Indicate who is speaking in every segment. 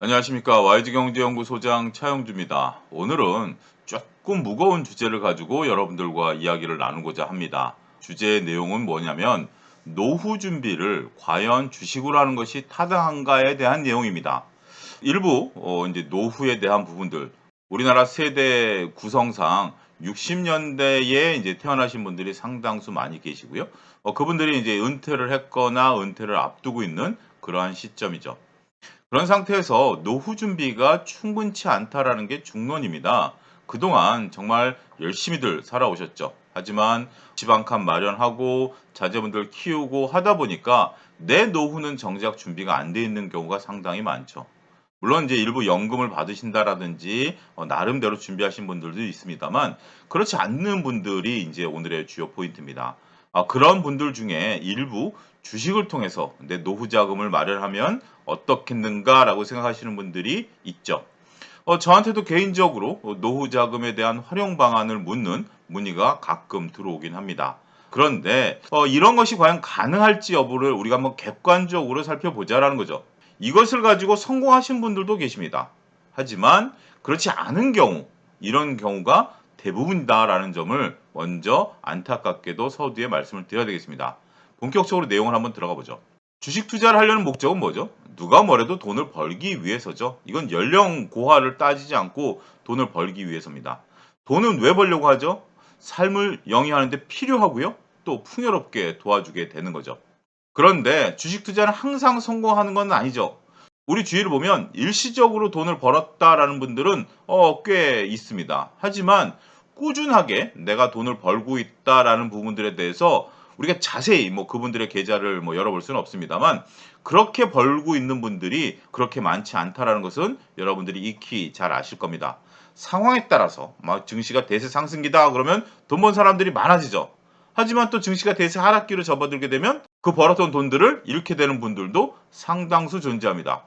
Speaker 1: 안녕하십니까. YG경제연구소장 차영주입니다. 오늘은 조금 무거운 주제를 가지고 여러분들과 이야기를 나누고자 합니다. 주제의 내용은 뭐냐면 노후 준비를 과연 주식으로 하는 것이 타당한가에 대한 내용입니다. 일부 이제 노후에 대한 부분들 우리나라 세대 구성상 60년대에 이제 태어나신 분들이 상당수 많이 계시고요. 그분들이 이제 은퇴를 했거나 은퇴를 앞두고 있는 그러한 시점이죠. 그런 상태에서 노후 준비가 충분치 않다라는 게 중론입니다. 그동안 정말 열심히들 살아오셨죠. 하지만 집 한 칸 마련하고 자제분들 키우고 하다 보니까 내 노후는 정작 준비가 안 돼 있는 경우가 상당히 많죠. 물론 이제 일부 연금을 받으신다라든지 나름대로 준비하신 분들도 있습니다만 그렇지 않는 분들이 이제 오늘의 주요 포인트입니다. 그런 분들 중에 일부 주식을 통해서 '내 노후 자금을 마련하면 어떻겠는가.'라고 생각하시는 분들이 있죠. 저한테도 개인적으로 노후 자금에 대한 활용 방안을 묻는 문의가 가끔 들어오긴 합니다. 그런데 이런 것이 과연 가능할지 여부를 우리가 한번 객관적으로 살펴보자라는 거죠. 이것을 가지고 성공하신 분들도 계십니다. 하지만 그렇지 않은 경우, 이런 경우가 대부분이다라는 점을 먼저 안타깝게도 서두에 말씀을 드려야 되겠습니다. 본격적으로 내용을 한번 들어가 보죠. 주식 투자를 하려는 목적은 뭐죠? 누가 뭐래도 돈을 벌기 위해서죠. 이건 연령 고하를 따지지 않고 돈을 벌기 위해서입니다. 돈은 왜 벌려고 하죠? 삶을 영위하는 데 필요하고요. 또 풍요롭게 도와주게 되는 거죠. 그런데 주식 투자는 항상 성공하는 건 아니죠. 우리 주위를 보면 일시적으로 돈을 벌었다라는 분들은 꽤 있습니다. 하지만 꾸준하게 내가 돈을 벌고 있다라는 부분들에 대해서 우리가 자세히 뭐 그분들의 계좌를 뭐 열어볼 수는 없습니다만 그렇게 벌고 있는 분들이 그렇게 많지 않다라는 것은 여러분들이 익히 잘 아실 겁니다. 상황에 따라서 막 증시가 대세 상승기다 그러면 돈 번 사람들이 많아지죠. 하지만 또 증시가 대세 하락기로 접어들게 되면 그 벌었던 돈들을 잃게 되는 분들도 상당수 존재합니다.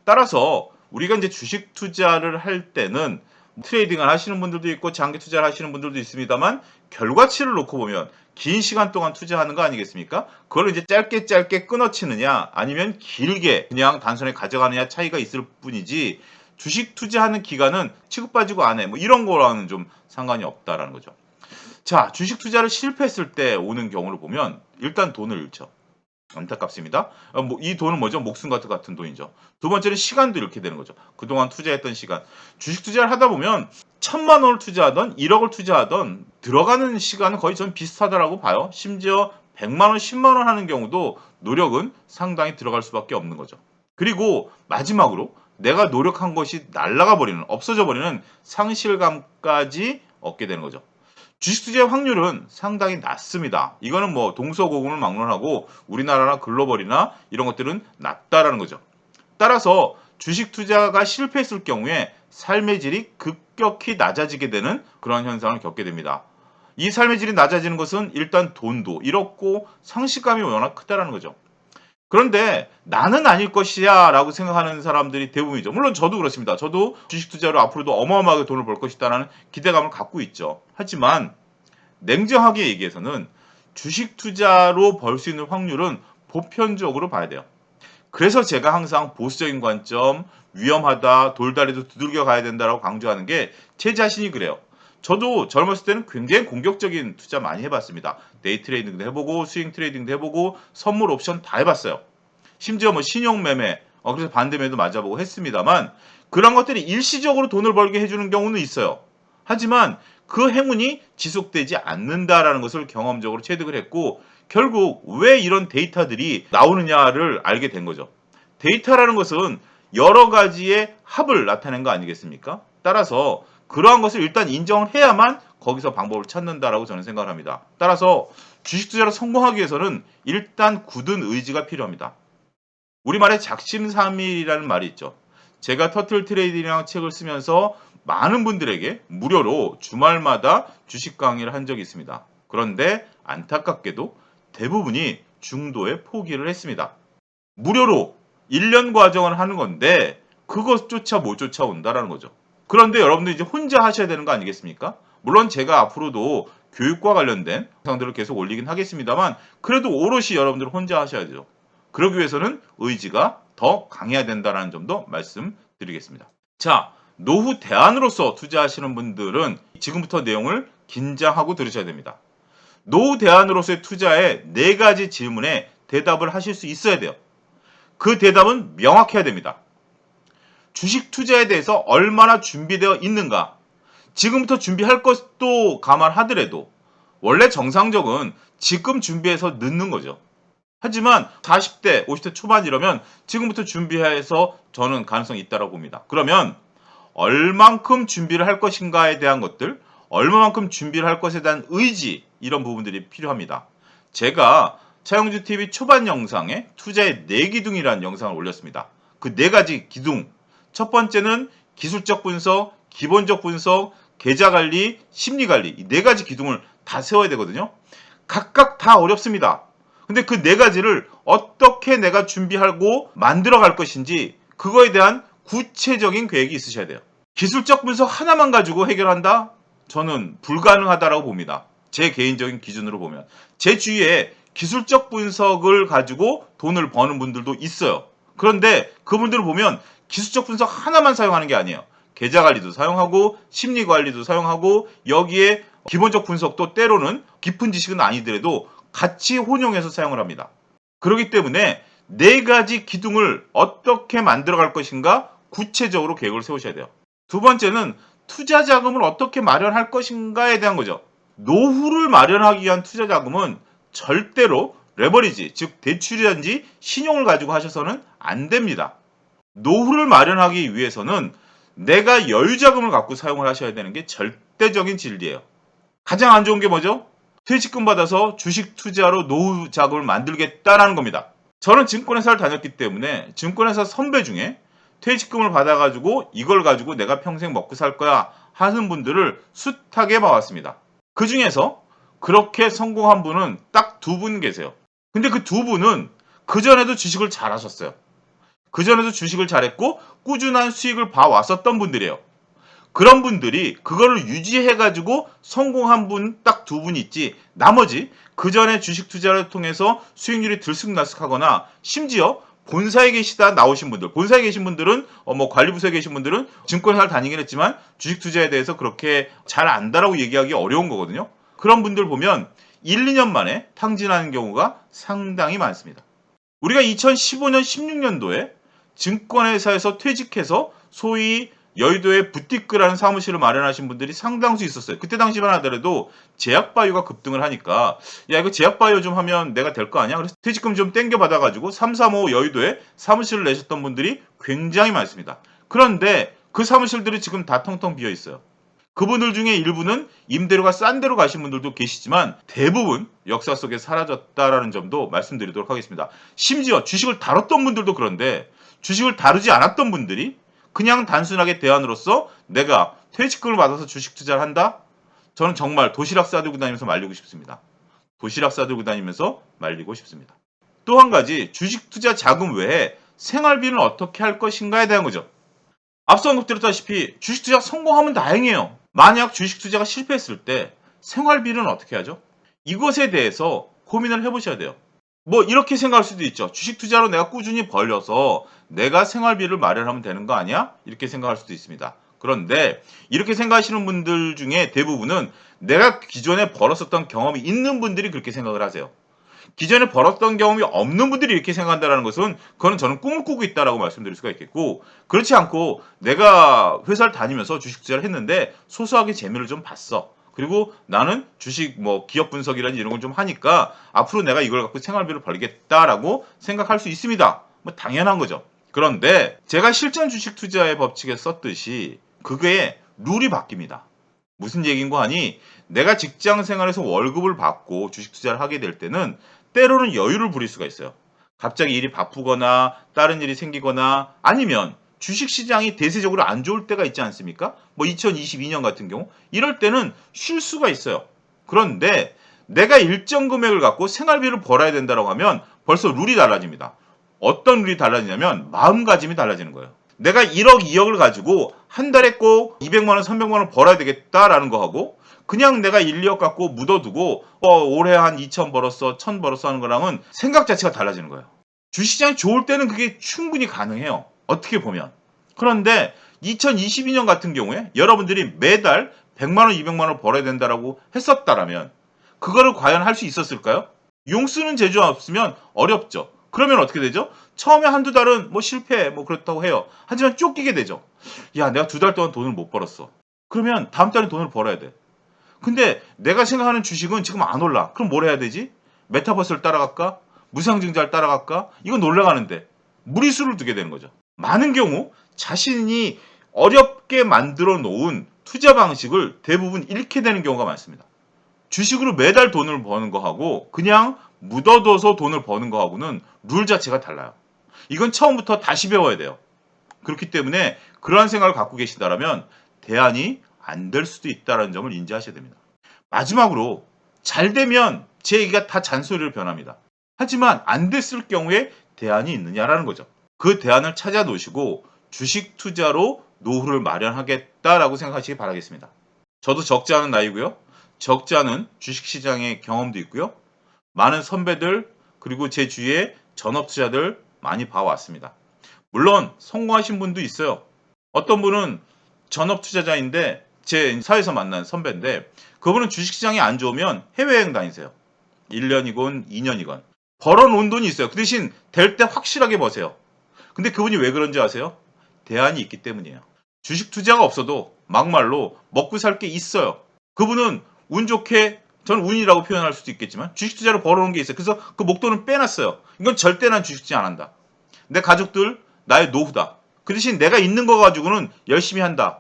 Speaker 1: 따라서 우리가 인제 주식 투자를 할 때는 트레이딩을 하시는 분들도 있고 장기 투자를 하시는 분들도 있습니다만 결과치를 놓고 보면 긴 시간 동안 투자하는 거 아니겠습니까? 그거를 이제 짧게 짧게 끊어치느냐 아니면 길게 그냥 단순히 가져가느냐 차이가 있을 뿐이지 주식 투자하는 기간은 치고 빠지고 안 해. 뭐 이런 거랑은 좀 상관이 없다라는 거죠. 자, 주식 투자를 실패했을 때 오는 경우를 보면 일단 돈을 잃죠. 안타깝습니다. 뭐 이 돈은 뭐죠? 목숨 같은 돈이죠. 두 번째는 시간도 잃게 되는 거죠. 그동안 투자했던 시간. 주식 투자를 하다 보면 1,000만 원을 투자하든 1억을 투자하든 들어가는 시간은 거의 전 비슷하다라고 봐요. 심지어 100만 원, 10만 원 하는 경우도 노력은 상당히 들어갈 수밖에 없는 거죠. 그리고 마지막으로 내가 노력한 것이 날아가 버리는 없어져 버리는 상실감까지 얻게 되는 거죠. 주식 투자의 확률은 상당히 낮습니다. 이거는 뭐 동서고금을 막론하고 우리나라나 글로벌이나 이런 것들은 낮다라는 거죠. 따라서 주식 투자가 실패했을 경우에 삶의 질이 급격히 낮아지게 되는 그런 현상을 겪게 됩니다. 이 삶의 질이 낮아지는 것은 일단 돈도 잃었고 상실감이 워낙 크다라는 거죠. 그런데 '나는 아닐 것이야.'라고 생각하는 사람들이 대부분이죠. 물론 저도 그렇습니다. 저도 주식 투자로 앞으로도 어마어마하게 돈을 벌 것이다라는 기대감을 갖고 있죠. 하지만 냉정하게 얘기해서는 주식 투자로 벌 수 있는 확률은 보편적으로 봐야 돼요. 그래서 제가 항상 보수적인 관점, 위험하다, 돌다리도 두들겨 가야 된다라고 강조하는 게 제 자신이 그래요. 저도 젊었을 때는 굉장히 공격적인 투자 많이 해 봤습니다. 데이 트레이딩도 해 보고 스윙 트레이딩도 해 보고 선물 옵션 다 해 봤어요. 심지어 뭐 신용 매매 그래서 반대매도 맞아 보고 했습니다만 그런 것들이 일시적으로 돈을 벌게 해 주는 경우는 있어요. 하지만 그 행운이 지속되지 않는다라는 것을 경험적으로 체득을 했고 결국 왜 이런 데이터들이 나오느냐를 알게 된 거죠. 데이터라는 것은 여러 가지의 합을 나타낸 거 아니겠습니까? 따라서 그러한 것을 일단 인정을 해야만 거기서 방법을 찾는다라고 저는 생각을 합니다. 따라서 주식 투자를 성공하기 위해서는 일단 굳은 의지가 필요합니다. 우리말에 작심삼일이라는 말이 있죠. 제가 터틀 트레이딩이라는 책을 쓰면서 많은 분들에게 무료로 주말마다 주식 강의를 한 적이 있습니다. 그런데 안타깝게도 대부분이 중도에 포기를 했습니다. 무료로 1년 과정을 하는 건데 그것조차 못 쫓아온다라는 거죠. 그런데 여러분들 이제 혼자 하셔야 되는 거 아니겠습니까? 물론 제가 앞으로도 교육과 관련된 영상들을 계속 올리긴 하겠습니다만 그래도 오롯이 여러분들 혼자 하셔야죠. 그러기 위해서는 의지가 더 강해야 된다는 점도 말씀드립니다. 드리겠습니다. 자, 노후 대안으로서 투자하시는 분들은 지금부터 내용을 긴장하고 들으셔야 됩니다. 노후 대안으로서의 투자에 4가지 질문에 대답을 하실 수 있어야 돼요. 그 대답은 명확해야 됩니다. 주식 투자에 대해서 얼마나 준비되어 있는가? 지금부터 준비할 것도 감안하더라도 원래 정상적은 지금 준비해서 넣는 거죠. 하지만 40대, 50대 초반 이러면 지금부터 준비해서 저는 가능성이 있다고 봅니다. 그러면 얼만큼 준비를 할 것인가에 대한 것들, 얼마만큼 준비를 할 것에 대한 의지, 이런 부분들이 필요합니다. 제가 차영주 TV 초반 영상에 투자의 4기둥이라는 영상을 올렸습니다. 그 4가지 기둥. 첫 번째는 기술적 분석, 기본적 분석, 계좌 관리, 심리 관리. 이 4가지 기둥을 다 세워야 되거든요. 각각 다 어렵습니다. 근데 그 4가지를 어떻게 내가 준비하고 만들어 갈 것인지 그거에 대한 구체적인 계획이 있으셔야 돼요. 기술적 분석 하나만 가지고 해결한다? 저는 불가능하다라고 봅니다. 제 개인적인 기준으로 보면. 제 주위에 기술적 분석을 가지고 돈을 버는 분들도 있어요. 그런데 그분들을 보면 기술적 분석 하나만 사용하는 게 아니에요. 계좌 관리도 사용하고 심리 관리도 사용하고 여기에 기본적 분석도 때로는 깊은 지식은 아니더라도 같이 혼용해서 사용을 합니다. 그렇기 때문에 4가지 기둥을 어떻게 만들어 갈 것인가 구체적으로 계획을 세우셔야 돼요. 두 번째는 투자 자금을 어떻게 마련할 것인가에 대한 거죠. 노후를 마련하기 위한 투자 자금은 절대로 레버리지, 즉 대출이라든지 신용을 가지고 하셔서는 안 됩니다. 노후를 마련하기 위해서는 내가 여유 자금을 갖고 사용을 하셔야 되는 게 절대적인 진리예요. 가장 안 좋은 게 뭐죠? 퇴직금 받아서 주식 투자로 노후 자금을 만들겠다라는 겁니다. 저는 증권회사를 다녔기 때문에 증권회사 선배 중에 퇴직금을 받아가지고 이걸 가지고 내가 평생 먹고 살 거야 하는 분들을 숱하게 봐왔습니다. 그 중에서 그렇게 성공한 분은 딱 2분 계세요. 근데 그 2분은 그전에도 주식을 잘 하셨어요. 그전에도 주식을 잘했고 꾸준한 수익을 봐왔었던 분들이에요. 그런 분들이 그거를 유지해가지고 성공한 분 딱 2분 있지, 나머지 그 전에 주식 투자를 통해서 수익률이 들쑥날쑥하거나 심지어 본사에 계시다 나오신 분들, 본사에 계신 분들은 뭐 관리부서에 계신 분들은 증권회사를 다니긴 했지만 주식 투자에 대해서 그렇게 잘 안다라고 얘기하기 어려운 거거든요. 그런 분들 보면 1, 2년 만에 탕진하는 경우가 상당히 많습니다. 우리가 2015년, 16년도에 증권회사에서 퇴직해서 소위 여의도에 부티크라는 사무실을 마련하신 분들이 상당수 있었어요. 그때 당시만 하더라도 제약바이오가 급등을 하니까 야 이거 제약바이오 좀 하면 내가 될 거 아니야? 그래서 퇴직금 좀 땡겨 받아가지고 335 여의도에 사무실을 내셨던 분들이 굉장히 많습니다. 그런데 그 사무실들이 지금 다 텅텅 비어 있어요. 그분들 중에 일부는 임대료가 싼 데로 가신 분들도 계시지만 대부분 역사 속에 사라졌다라는 점도 말씀드리도록 하겠습니다. 심지어 주식을 다뤘던 분들도 그런데 주식을 다루지 않았던 분들이 그냥 단순하게 대안으로서 내가 퇴직금을 받아서 주식 투자를 한다? 저는 정말 도시락 싸들고 다니면서 말리고 싶습니다. 도시락 싸들고 다니면서 말리고 싶습니다. 또 한 가지 주식 투자 자금 외에 생활비는 어떻게 할 것인가에 대한 거죠. 앞서 언급드렸다시피 주식 투자 성공하면 다행이에요. 만약 주식 투자가 실패했을 때 생활비는 어떻게 하죠? 이것에 대해서 고민을 해보셔야 돼요. 뭐 이렇게 생각할 수도 있죠. 주식 투자로 내가 꾸준히 벌려서 내가 생활비를 마련하면 되는 거 아니야? 이렇게 생각할 수도 있습니다. 그런데 이렇게 생각하시는 분들 중에 대부분은 내가 기존에 벌었었던 경험이 있는 분들이 그렇게 생각을 하세요. 기존에 벌었던 경험이 없는 분들이 이렇게 생각한다는 것은 그거는 저는 꿈을 꾸고 있다라고 말씀드릴 수가 있겠고, 그렇지 않고 내가 회사를 다니면서 주식 투자를 했는데 소소하게 재미를 좀 봤어. 그리고 나는 주식 뭐 기업 분석이라든지 이런 걸 좀 하니까 앞으로 내가 이걸 갖고 생활비를 벌겠다라고 생각할 수 있습니다. 뭐 당연한 거죠. 그런데 제가 실전 주식 투자의 법칙에 썼듯이 그게 룰이 바뀝니다. 무슨 얘기인고 하니 내가 직장 생활에서 월급을 받고 주식 투자를 하게 될 때는 때로는 여유를 부릴 수가 있어요. 갑자기 일이 바쁘거나 다른 일이 생기거나 아니면 주식시장이 대세적으로 안 좋을 때가 있지 않습니까? 뭐 2022년 같은 경우 이럴 때는 쉴 수가 있어요. 그런데 내가 일정 금액을 갖고 생활비를 벌어야 된다고 하면 벌써 룰이 달라집니다. 어떤 룰이 달라지냐면 마음가짐이 달라지는 거예요. 내가 1억, 2억을 가지고 한 달에 꼭 200만 원, 300만 원 벌어야 되겠다라는 거하고 그냥 내가 1, 2억 갖고 묻어두고 올해 한 2천 벌었어, 1,000 벌었어 하는 거랑은 생각 자체가 달라지는 거예요. 주식시장이 좋을 때는 그게 충분히 가능해요. 어떻게 보면. 그런데 2022년 같은 경우에 여러분들이 매달 100만 원, 200만 원 벌어야 된다라고 했었다라면 그거를 과연 할 수 있었을까요? 용 쓰는 재주가 없으면 어렵죠. 그러면 어떻게 되죠? 처음에 한두 달은 뭐 실패, 뭐 그렇다고 해요. 하지만 쫓기게 되죠. 야, 내가 두 달 동안 돈을 못 벌었어. 그러면 다음 달에 돈을 벌어야 돼. 근데 내가 생각하는 주식은 지금 안 올라. 그럼 뭘 해야 되지? 메타버스를 따라갈까? 무상증자를 따라갈까? 이건 놀라가는데 무리수를 두게 되는 거죠. 많은 경우 자신이 어렵게 만들어 놓은 투자 방식을 대부분 잃게 되는 경우가 많습니다. 주식으로 매달 돈을 버는 거하고 그냥 묻어둬서 돈을 버는 거하고는 룰 자체가 달라요. 이건 처음부터 다시 배워야 돼요. 그렇기 때문에 그러한 생각을 갖고 계시다라면 대안이 안 될 수도 있다는 점을 인지하셔야 됩니다. 마지막으로 잘 되면 제 얘기가 다 잔소리로 변합니다. 하지만 안 됐을 경우에 대안이 있느냐라는 거죠. 그 대안을 찾아 놓으시고 주식 투자로 노후를 마련하겠다라고 생각하시기 바라겠습니다. 저도 적지 않은 나이고요. 적지 않은 주식시장의 경험도 있고요. 많은 선배들 그리고 제 주위에 전업 투자들 많이 봐왔습니다. 물론 성공하신 분도 있어요. 어떤 분은 전업 투자자인데 제 사회에서 만난 선배인데 그분은 주식시장이 안 좋으면 해외여행 다니세요. 1년이건 2년이건. 벌어놓은 돈이 있어요. 그 대신 될 때 확실하게 버세요. 근데 그분이 왜 그런지 아세요? 대안이 있기 때문이에요. 주식 투자가 없어도 막말로 먹고 살 게 있어요. 그분은 운 좋게 저는 운이라고 표현할 수도 있겠지만 주식 투자로 벌어놓은 게 있어요. 그래서 그 목돈은 빼놨어요. 이건 절대 난 주식 투자 안 한다. 내 가족들 나의 노후다. 그 대신 내가 있는 거 가지고는 열심히 한다.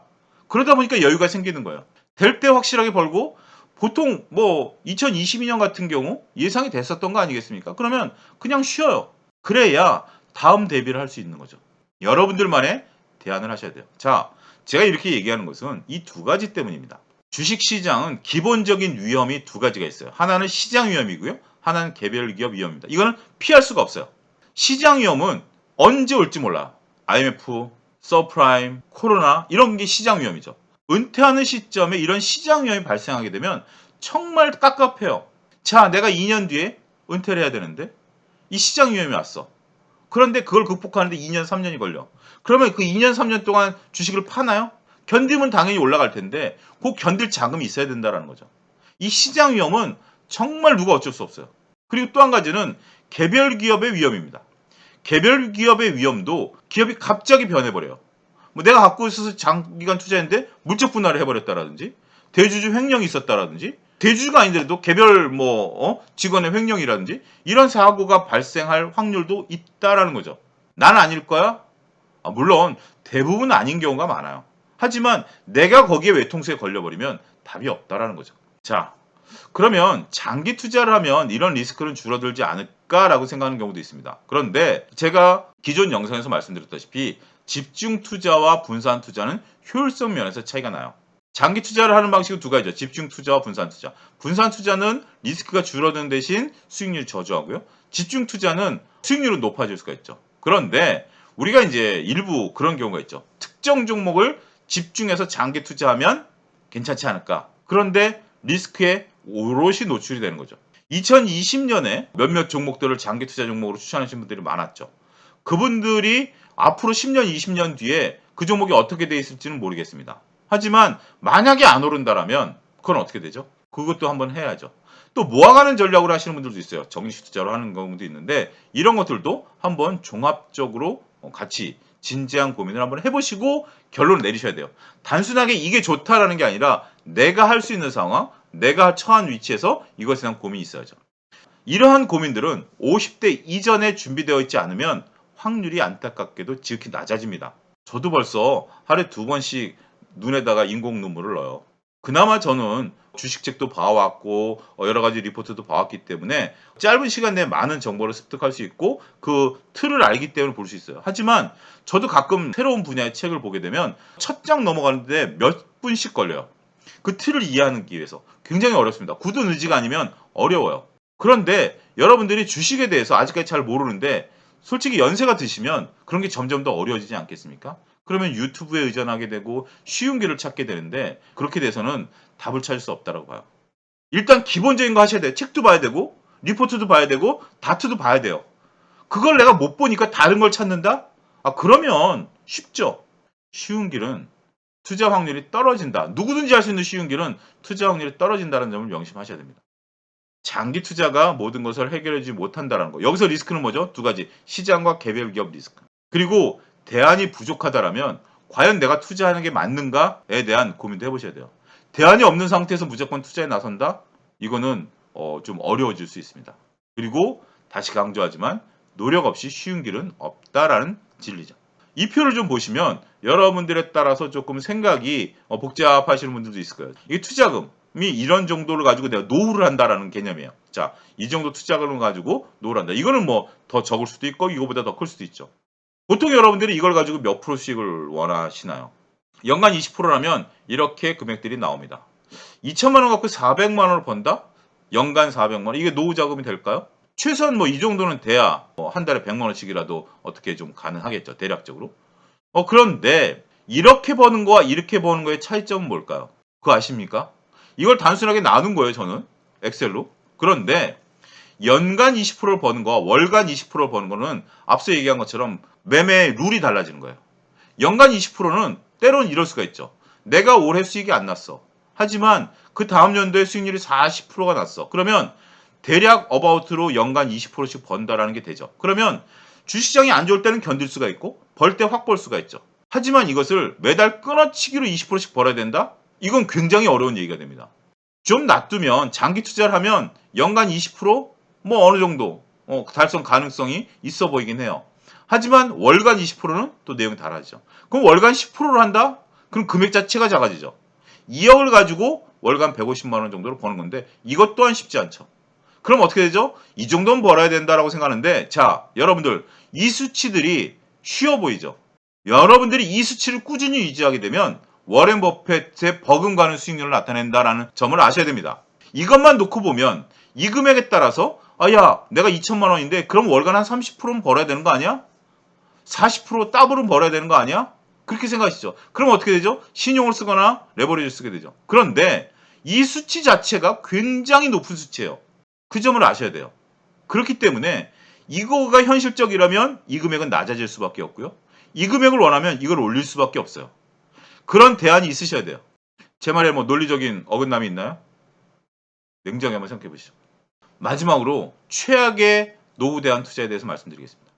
Speaker 1: 그러다 보니까 여유가 생기는 거예요. 될 때 확실하게 벌고 보통 뭐 2022년 같은 경우 예상이 됐었던 거 아니겠습니까? 그러면 그냥 쉬어요. 그래야 다음 대비를 할 수 있는 거죠. 여러분들만의 대안을 하셔야 돼요. 자, 제가 이렇게 얘기하는 것은 이 두 가지 때문입니다. 주식시장은 기본적인 위험이 두 가지가 있어요. 하나는 시장 위험이고요. 하나는 개별 기업 위험입니다. 이거는 피할 수가 없어요. 시장 위험은 언제 올지 몰라. IMF, 서프라임, 코로나 이런 게 시장 위험이죠. 은퇴하는 시점에 이런 시장 위험이 발생하게 되면 정말 깝깝해요. 자, 내가 2년 뒤에 은퇴를 해야 되는데 이 시장 위험이 왔어. 그런데 그걸 극복하는데 2년, 3년이 걸려. 그러면 그 2년, 3년 동안 주식을 파나요? 견디면 당연히 올라갈 텐데 그 견딜 자금이 있어야 된다는 거죠. 이 시장 위험은 정말 누가 어쩔 수 없어요. 그리고 또 한 가지는 개별 기업의 위험입니다. 개별 기업의 위험도 기업이 갑자기 변해버려요. 뭐 내가 갖고 있어서 장기간 투자했는데 물적 분할을 해버렸다라든지 대주주 횡령이 있었다라든지 대주주가 아니더라도 개별 직원의 횡령이라든지 이런 사고가 발생할 확률도 있다라는 거죠. 난 아닐 거야? 물론 대부분 아닌 경우가 많아요. 하지만 내가 거기에 외통수에 걸려버리면 답이 없다라는 거죠. 자, 그러면 장기 투자를 하면 이런 리스크는 줄어들지 않을까라고 생각하는 경우도 있습니다. 그런데 제가 기존 영상에서 말씀드렸다시피 집중 투자와 분산 투자는 효율성 면에서 차이가 나요. 장기 투자를 하는 방식은 두 가지죠. 집중 투자와 분산 투자. 분산 투자는 리스크가 줄어드는 대신 수익률이 저조하고요. 집중 투자는 수익률은 높아질 수가 있죠. 그런데 우리가 이제 일부 그런 경우가 있죠. 특정 종목을 집중해서 장기 투자하면 괜찮지 않을까. 그런데 리스크에 오롯이 노출이 되는 거죠. 2020년에 몇몇 종목들을 장기 투자 종목으로 추천하신 분들이 많았죠. 그분들이 앞으로 10년, 20년 뒤에 그 종목이 어떻게 돼 있을지는 모르겠습니다. 하지만 만약에 안 오른다라면 그건 어떻게 되죠? 그것도 한번 해야죠. 또 모아가는 전략으로 하시는 분들도 있어요. 정식 투자로 하는 경우도 있는데 이런 것들도 한번 종합적으로 같이 진지한 고민을 한번 해보시고 결론을 내리셔야 돼요. 단순하게 이게 좋다라는 게 아니라 내가 할 수 있는 상황, 내가 처한 위치에서 이것에 대한 고민이 있어야죠. 이러한 고민들은 50대 이전에 준비되어 있지 않으면 확률이 안타깝게도 지극히 낮아집니다. 저도 벌써 하루에 2번씩 눈에다가 인공 눈물을 넣어요. 그나마 저는 주식책도 봐왔고 여러 가지 리포트도 봐왔기 때문에 짧은 시간 내에 많은 정보를 습득할 수 있고 그 틀을 알기 때문에 볼 수 있어요. 하지만 저도 가끔 새로운 분야의 책을 보게 되면 첫 장 넘어가는데 몇 분씩 걸려요. 그 틀을 이해하기 위해서 굉장히 어렵습니다. 굳은 의지가 아니면 어려워요. 그런데 여러분들이 주식에 대해서 아직까지 잘 모르는데 솔직히 연세가 드시면 그런 게 점점 더 어려워지지 않겠습니까? 그러면 유튜브에 의존하게 되고 쉬운 길을 찾게 되는데 그렇게 돼서는 답을 찾을 수 없다고 봐요. 일단 기본적인 거 하셔야 돼요. 책도 봐야 되고 리포트도 봐야 되고 다트도 봐야 돼요. 그걸 내가 못 보니까 다른 걸 찾는다? 그러면 쉽죠. 쉬운 길은 투자 확률이 떨어진다. 누구든지 할 수 있는 쉬운 길은 투자 확률이 떨어진다는 점을 명심하셔야 됩니다. 장기 투자가 모든 것을 해결해 주지 못한다는 거. 여기서 리스크는 뭐죠? 두 가지. 시장과 개별 기업 리스크. 그리고 대안이 부족하다라면 과연 내가 투자하는 게 맞는가에 대한 고민도 해보셔야 돼요. 대안이 없는 상태에서 무조건 투자에 나선다? 이거는 좀 어려워질 수 있습니다. 그리고 다시 강조하지만 노력 없이 쉬운 길은 없다라는 진리죠. 이 표를 좀 보시면 여러분들에 따라서 조금 생각이 복잡하시는 분들도 있을 거예요. 이 투자금이 이런 정도를 가지고 내가 노후를 한다라는 개념이에요. 자, 이 정도 투자금을 가지고 노후를 한다. 이거는 뭐 더 적을 수도 있고 이거보다 더 클 수도 있죠. 보통 여러분들이 이걸 가지고 몇 프로씩을 원하시나요? 연간 20%라면 이렇게 금액들이 나옵니다. 2천만 원 갖고 400만 원을 번다? 연간 400만 원. 이게 노후 자금이 될까요? 최소한 뭐 이 정도는 돼야 한 달에 100만 원씩이라도 어떻게 좀 가능하겠죠. 대략적으로. 그런데 이렇게 버는 거와 이렇게 버는 거의 차이점은 뭘까요? 그거 아십니까? 이걸 단순하게 나눈 거예요, 저는. 엑셀로. 그런데 연간 20%를 버는 거와 월간 20%를 버는 거는 앞서 얘기한 것처럼 매매 룰이 달라지는 거예요. 연간 20%는 때로는 이럴 수가 있죠. 내가 올해 수익이 안 났어. 하지만 그 다음 연도에 수익률이 40%가 났어. 그러면 대략 어바웃으로 연간 20%씩 번다라는 게 되죠. 그러면 주시장이 안 좋을 때는 견딜 수가 있고 벌 때 확 벌 수가 있죠. 하지만 이것을 매달 끊어치기로 20%씩 벌어야 된다? 이건 굉장히 어려운 얘기가 됩니다. 좀 놔두면 장기 투자를 하면 연간 20%뭐 어느 정도 달성 가능성이 있어 보이긴 해요. 하지만 월간 20%는 또 내용이 다르죠. 그럼 월간 10%를 한다? 그럼 금액 자체가 작아지죠. 2억을 가지고 월간 150만 원 정도로 버는 건데 이것 또한 쉽지 않죠. 그럼 어떻게 되죠? 이 정도는 벌어야 된다라고 생각하는데 자, 여러분들 이 수치들이 쉬워 보이죠? 여러분들이 이 수치를 꾸준히 유지하게 되면 워렌 버핏의 버금가는 수익률을 나타낸다라는 점을 아셔야 됩니다. 이것만 놓고 보면 이 금액에 따라서 야, 내가 2천만 원인데 그럼 월간 한 30%는 벌어야 되는 거 아니야? 40% 더블은 벌어야 되는 거 아니야? 그렇게 생각하시죠. 그럼 어떻게 되죠? 신용을 쓰거나 레버리지를 쓰게 되죠. 그런데 이 수치 자체가 굉장히 높은 수치예요. 그 점을 아셔야 돼요. 그렇기 때문에 이거가 현실적이라면 이 금액은 낮아질 수밖에 없고요. 이 금액을 원하면 이걸 올릴 수밖에 없어요. 그런 대안이 있으셔야 돼요. 제 말에 뭐 논리적인 어긋남이 있나요? 냉정히 한번 생각해 보시죠. 마지막으로 최악의 노후 대안 투자에 대해서 말씀드리겠습니다.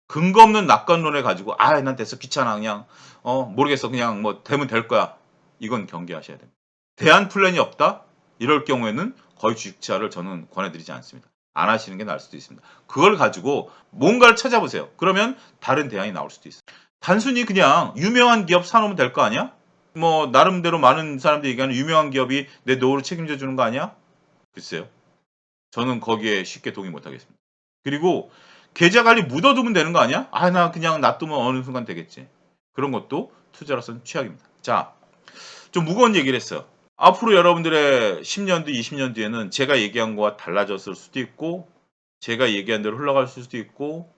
Speaker 1: 근거 없는 낙관론에 가지고 난 됐어 귀찮아 그냥 모르겠어 그냥 뭐 되면 될 거야. 이건 경계하셔야 됩니다. 대안 플랜이 없다? 이럴 경우에는 거의 주식 투자를 저는 권해드리지 않습니다. 안 하시는 게 나을 수도 있습니다. 그걸 가지고 뭔가를 찾아보세요. 그러면 다른 대안이 나올 수도 있어요. 단순히 그냥 유명한 기업 사놓으면 될 거 아니야? 뭐 나름대로 많은 사람들이 얘기하는 유명한 기업이 내 노후를 책임져 주는 거 아니야? 글쎄요. 저는 거기에 쉽게 동의 못 하겠습니다. 그리고 계좌 관리 묻어두면 되는 거 아니야? 나 그냥 놔두면 어느 순간 되겠지. 그런 것도 투자로서는 최악입니다. 자, 좀 무거운 얘기를 했어요. 앞으로 여러분들의 10년 뒤, 20년 뒤에는 제가 얘기한 거와 달라졌을 수도 있고, 제가 얘기한 대로 흘러갈 수도 있고,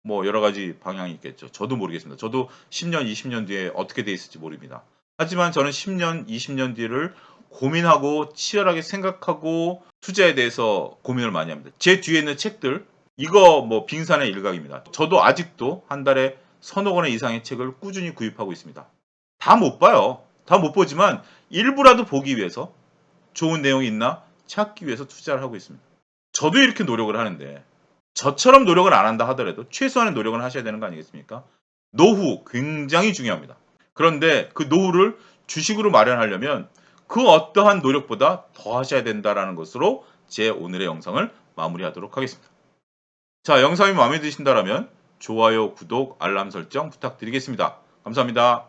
Speaker 1: 뭐 여러 가지 방향이 있겠죠. 저도 모르겠습니다. 저도 10년, 20년 뒤에 어떻게 돼 있을지 모릅니다. 하지만 저는 10년, 20년 뒤를 고민하고 치열하게 생각하고 투자에 대해서 고민을 많이 합니다. 제 뒤에 있는 책들, 이거 뭐 빙산의 일각입니다. 저도 아직도 한 달에 서너 권의 이상의 책을 꾸준히 구입하고 있습니다. 다 못 봐요. 다 못 보지만 일부라도 보기 위해서 좋은 내용이 있나 찾기 위해서 투자를 하고 있습니다. 저도 이렇게 노력을 하는데 저처럼 노력을 안 한다 하더라도 최소한의 노력은 하셔야 되는 거 아니겠습니까? 노후 굉장히 중요합니다. 그런데 그 노후를 주식으로 마련하려면 그 어떠한 노력보다 더 하셔야 된다라는 것으로 제 오늘의 영상을 마무리하도록 하겠습니다. 자, 영상이 마음에 드신다면 좋아요, 구독, 알람 설정 부탁드리겠습니다. 감사합니다.